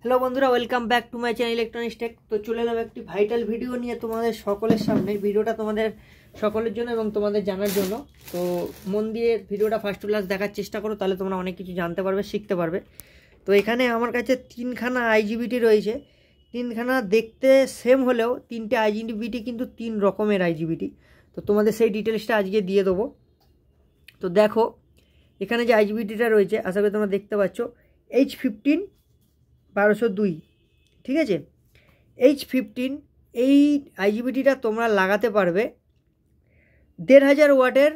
Hello বন্ধুরা, welcome back to my channel electronics tech. তো চলে এলাম একটি ভাইটাল ভিডিও নিয়ে তোমাদের সকলের সামনে। ভিডিওটা তোমাদের সকলের জন্য এবং তোমাদের জানার জন্য। তো মন দিয়ে ভিডিওটা ফার্স্ট টু লাস্ট দেখার চেষ্টা করো, তাহলে তোমরা অনেক কিছু জানতে পারবে, শিখতে পারবে। তো এখানে আমার কাছে 3খানা আইজিবিটি রয়েছে। 3খানা দেখতে সেম হলেও 3টে আইজিবিটি কিন্তু 3 রকমের আইজিবিটি। তো তোমাদের সেই ডিটেলসটা আজকে দিয়ে দেবো। তো দেখো এখানে যে আইজিবিটিটা রয়েছে, আশা করি তোমরা দেখতে পাচ্ছ, H15 1202, ঠিক আছে। H15 এই আইজিবিটিটা তোমরা লাগাতে পারবে 1500 ওয়াটের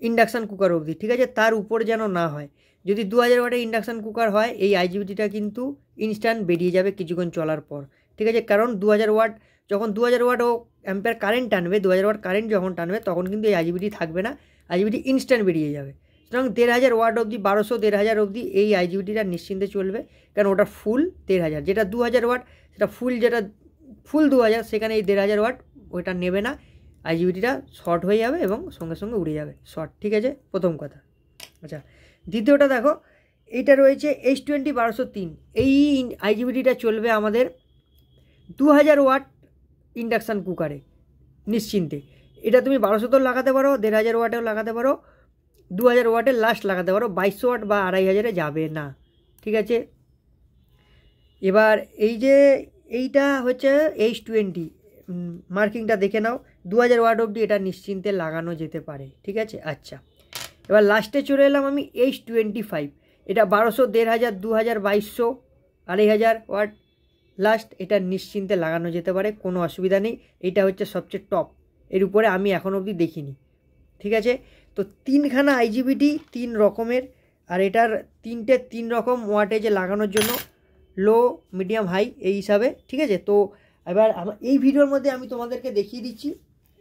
ইন্ডাকশান কুকার অবধি, ঠিক আছে। তার উপরে যেন না হয়। যদি 2000 ওয়াটের ইন্ডাকশান কুকার হয়, এই আইজিবিটিটা কিন্তু ইনস্ট্যান্ট বেরিয়ে যাবে কিছুক্ষণ চলার পর, ঠিক আছে। কারণ 2000 ওয়াট, যখন 2000 ওয়াট ও অ্যাম্পিয়ার কারেন্ট টানবে, 2000 ওয়াট কারেন্ট যখন টানবে, তখন কিন্তু এই আইজিবিটি থাকবে না, আইজিবিটি ইনস্ট্যান্ট বেরিয়ে যাবে। সুতরাং 1500 ওয়াট অবধি, 1200 1500 অবধি এই আইজিবিটিটা নিশ্চিন্তে চলবে, কারণ ওটা ফুল 1500। যেটা 2000 ওয়াট, সেটা ফুল 2000, সেখানে এই 1500 ওয়াট ওইটা নেবে না, আইজিবিটিটা শর্ট হয়ে যাবে এবং সঙ্গে সঙ্গে উড়ে যাবে শর্ট, ঠিক আছে। প্রথম কথা। আচ্ছা, দ্বিতীয়টা দেখো, এইটা রয়েছে H20 1203। এই আইজিবিটিটা চলবে আমাদের 2000 ওয়াট ইন্ডাকশান কুকারে নিশ্চিন্তে। এটা তুমি 1200তেও লাগাতে পারো, 1500 ওয়াটেও লাগাতে পারো, 2000 ওয়াটের লাস্ট লাগাতে পারো, 2200 ওয়াট বা 2500-এ যাবে না, ঠিক আছে। এবার এইটা হচ্ছে H20, মার্কিংটা দেখে নাও, 2000 ওয়াট অবধি এটা নিশ্চিন্তে লাগানো যেতে পারে, ঠিক আছে। আচ্ছা, এবার লাস্টে চলে এলাম আমি H25। এটা 1200, 1500, 2000, 2200, 2500 ওয়াট লাস্ট, এটা নিশ্চিন্তে লাগানো যেতে পারে, কোনো অসুবিধা নেই। এটা হচ্ছে সবচেয়ে টপ, এর উপরে আমি এখন অবধি দেখিনি, ঠিক আছে। তো 3খানা আইজিবিটি 3 রকমের, আর এটার 3 রকম ওয়াটেজে লাগানোর জন্য, লো, মিডিয়াম, হাই এই হিসাবে, ঠিক আছে। তো এবার এই ভিডিওর মধ্যে আমি তোমাদেরকে দেখিয়ে দিচ্ছি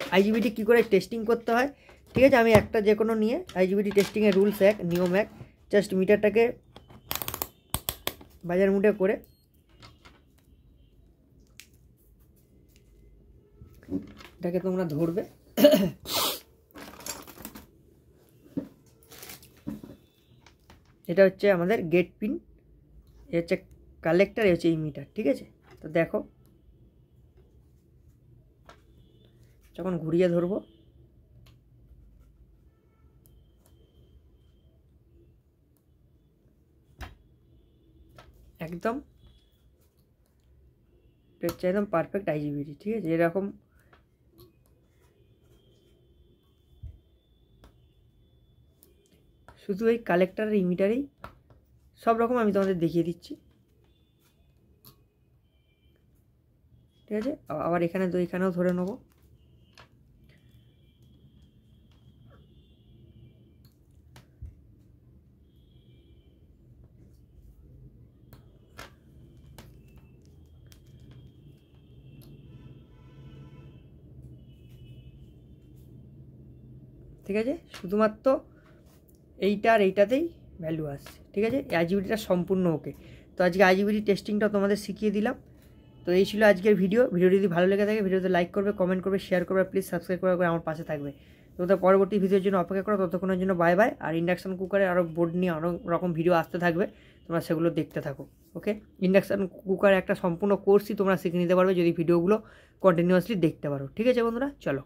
আইজিবিটি কী করে টেস্টিং করতে হয়, ঠিক আছে। আমি একটা যে কোনো নিয়ে আইজিবিটি টেস্টিংয়ের রুলস এক, নিয়ম এক, জাস্ট মিটারটাকে বাজার মুটে করে এটাকে তোমরা ধরবে। এটা হচ্ছে আমাদের গেট পিন, এ হচ্ছে কালেক্টর, এ হচ্ছে এই মিটার, ঠিক আছে। তো দেখো যখন ঘুরিয়ে ধরবো, একদম হচ্ছে একদম পারফেক্ট আইজিবিটি, ঠিক আছে। এরকম শুধু এই কালেক্টর ইমিটারেই সব রকম আমি তোমাদের দেখিয়ে দিচ্ছি, ঠিক আছে। আবার এখানেও ধরে নেবো, ঠিক আছে। শুধুমাত্র এইটাতেই ভ্যালু আসছে, ঠিক আছে। আইজিবিটিটা সম্পূর্ণ ওকে। তো আজকে আইজিবিটি টেস্টিংটা তোমাদের শিখিয়ে দিলাম। তো এই ছিল আজকের ভিডিওটি যদি ভালো লেগে থাকে, ভিডিওতে লাইক করবে, কমেন্ট করবে, শেয়ার করবে, প্লিজ সাবস্ক্রাইব করে আমার পাশে থাকবে। তোমাদের পরবর্তী ভিডিওর জন্য অপেক্ষা করো, ততক্ষণের জন্য বাই বাই। আর ইন্ডাকশান কুকারে আরও বোর্ড নিয়ে আরও রকম ভিডিও আসতে থাকবে, তোমরা সেগুলো দেখতে থাকো, ওকে। ইন্ডাকশান কুকারে একটা সম্পূর্ণ কোর্সই তোমরা শিখে নিতে পারবে যদি ভিডিওগুলো কন্টিনিউয়াসলি দেখতে পারো, ঠিক আছে বন্ধুরা। চলো।